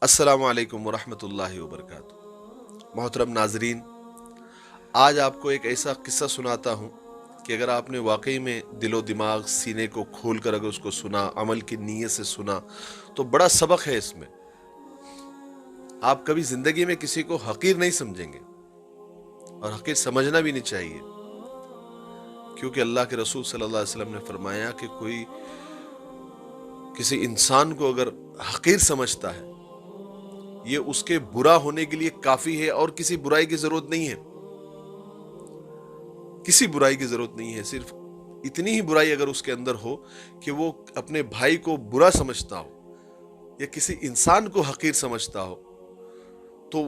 السلام علیکم ورحمۃ اللہ وبرکاتہ۔ محترم ناظرین، آج آپ کو ایک ایسا قصہ سناتا ہوں کہ اگر آپ نے واقعی میں دل و دماغ سینے کو کھول کر اگر اس کو سنا، عمل کی نیت سے سنا، تو بڑا سبق ہے اس میں۔ آپ کبھی زندگی میں کسی کو حقیر نہیں سمجھیں گے، اور حقیر سمجھنا بھی نہیں چاہیے، کیونکہ اللہ کے رسول صلی اللہ علیہ وسلم نے فرمایا کہ کوئی کسی انسان کو اگر حقیر سمجھتا ہے، یہ اس کے برا ہونے کے لیے کافی ہے، اور کسی برائی کی ضرورت نہیں ہے۔ کسی برائی کی ضرورت نہیں ہے، صرف اتنی ہی برائی اگر اس کے اندر ہو کہ وہ اپنے بھائی کو برا سمجھتا ہو یا کسی انسان کو حقیر سمجھتا ہو، تو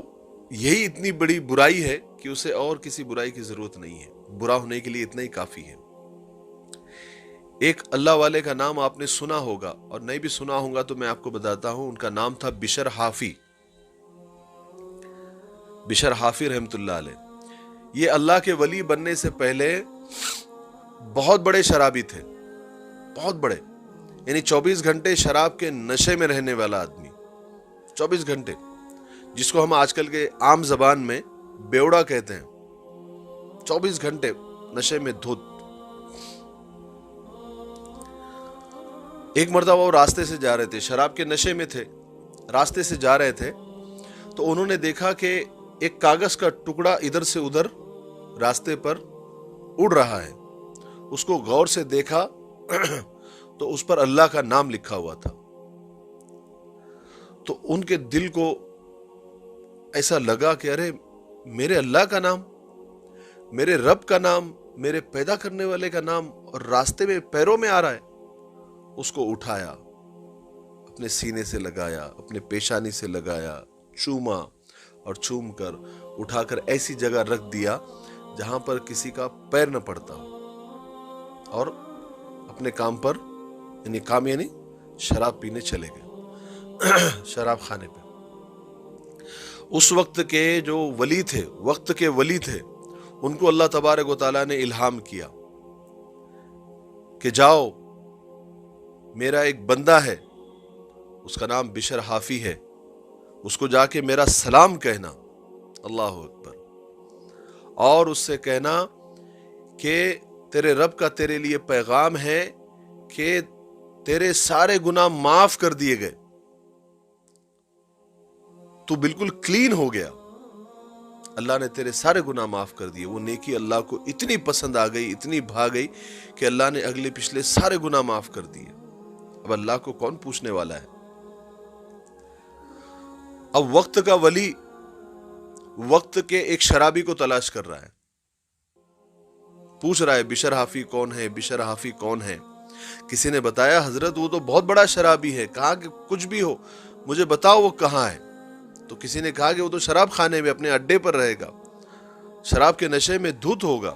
یہی اتنی بڑی برائی ہے کہ اسے اور کسی برائی کی ضرورت نہیں ہے۔ برا ہونے کے لیے اتنا ہی کافی ہے۔ ایک اللہ والے کا نام آپ نے سنا ہوگا، اور نہیں بھی سنا ہوگا تو میں آپ کو بتاتا ہوں۔ ان کا نام تھا بشر حافی۔ بشر حافی رحمۃ اللہ علیہ۔ یہ اللہ کے ولی بننے سے پہلے بہت بڑے شرابی تھے، بہت بڑے، یعنی 24 گھنٹے شراب کے نشے میں رہنے والا آدمی۔ 24 گھنٹے، جس کو ہم آج کل کے عام زبان میں بیوڑا کہتے ہیں۔ 24 گھنٹے نشے میں دھت۔ ایک مرتبہ وہ راستے سے جا رہے تھے، شراب کے نشے میں تھے، راستے سے جا رہے تھے، تو انہوں نے دیکھا کہ ایک کاغذ کا ٹکڑا ادھر سے ادھر راستے پر اڑ رہا ہے۔ اس کو غور سے دیکھا تو اس پر اللہ کا نام لکھا ہوا تھا۔ تو ان کے دل کو ایسا لگا کہ ارے، میرے اللہ کا نام، میرے رب کا نام، میرے پیدا کرنے والے کا نام، اور راستے میں پیروں میں آ رہا ہے۔ اس کو اٹھایا، اپنے سینے سے لگایا، اپنے پیشانی سے لگایا، چوما، اور چوم کر اٹھا کر ایسی جگہ رکھ دیا جہاں پر کسی کا پیر نہ پڑتا ہو، اور اپنے کام پر، یعنی شراب پینے چلے گئے شراب خانے پہ۔ اس وقت کے جو ولی تھے، وقت کے ولی تھے، ان کو اللہ تبارک و تعالیٰ نے الہام کیا کہ جاؤ، میرا ایک بندہ ہے، اس کا نام بشر حافی ہے، اس کو جا کے میرا سلام کہنا، اللہ اکبر، اور اس سے کہنا کہ تیرے رب کا تیرے لیے پیغام ہے کہ تیرے سارے گناہ معاف کر دیے گئے، تو بالکل کلین ہو گیا، اللہ نے تیرے سارے گناہ معاف کر دیے۔ وہ نیکی اللہ کو اتنی پسند آ گئی، اتنی بھا گئی کہ اللہ نے اگلے پچھلے سارے گناہ معاف کر دیے۔ اب اللہ کو کون پوچھنے والا ہے؟ اب وقت کا ولی وقت کے ایک شرابی کو تلاش کر رہا ہے، پوچھ رہا ہے بشر حافی کون ہے، بشر حافی کون ہے؟ کسی نے بتایا حضرت وہ تو بہت بڑا شرابی ہے، کہا کہ کچھ بھی ہو مجھے بتاؤ وہ کہاں ہے۔ تو کسی نے کہا کہ وہ تو شراب خانے میں اپنے اڈے پر رہے گا، شراب کے نشے میں دھت ہوگا۔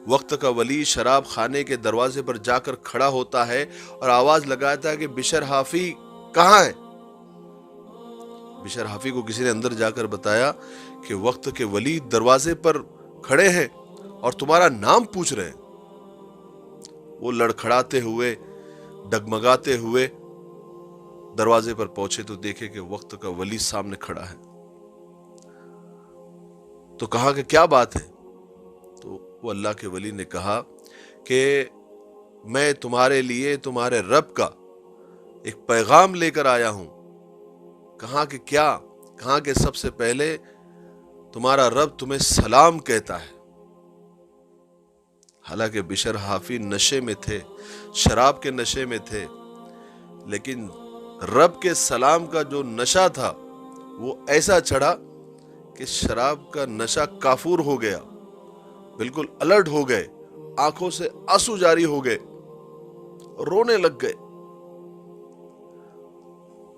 وقت کا ولی شراب خانے کے دروازے پر جا کر کھڑا ہوتا ہے اور آواز لگاتا ہے کہ بشر حافی کہاں ہے؟ بشر حافی کو کسی نے اندر جا کر بتایا کہ وقت کے ولی دروازے پر کھڑے ہیں اور تمہارا نام پوچھ رہے ہیں۔ وہ لڑکھڑاتے ہوئے، ڈگمگاتے ہوئے دروازے پر پہنچے تو دیکھے کہ وقت کا ولی سامنے کھڑا ہے۔ تو کہا کہ کیا بات ہے؟ تو وہ اللہ کے ولی نے کہا کہ میں تمہارے لیے تمہارے رب کا ایک پیغام لے کر آیا ہوں۔ کہا کہ کیا؟ کہا کہ سب سے پہلے تمہارا رب تمہیں سلام کہتا ہے۔ حالانکہ بشر حافی نشے میں تھے، شراب کے نشے میں تھے، لیکن رب کے سلام کا جو نشہ تھا وہ ایسا چڑھا کہ شراب کا نشہ کافور ہو گیا، بالکل الرٹ ہو گئے، آنکھوں سے آنسو جاری ہو گئے، رونے لگ گئے۔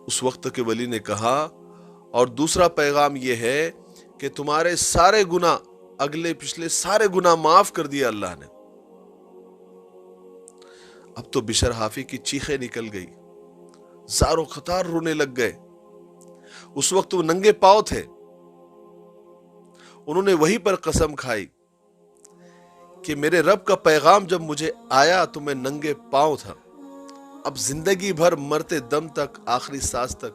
اس وقت کے ولی نے کہا، اور دوسرا پیغام یہ ہے کہ تمہارے سارے گناہ، اگلے پچھلے سارے گناہ معاف کر دیا اللہ نے۔ اب تو بشر حافی کی چیخیں نکل گئی، زار و خطار رونے لگ گئے۔ اس وقت وہ ننگے پاؤں تھے، انہوں نے وہی پر قسم کھائی کہ میرے رب کا پیغام جب مجھے آیا تو میں ننگے پاؤں تھا، اب زندگی بھر مرتے دم تک، آخری سانس تک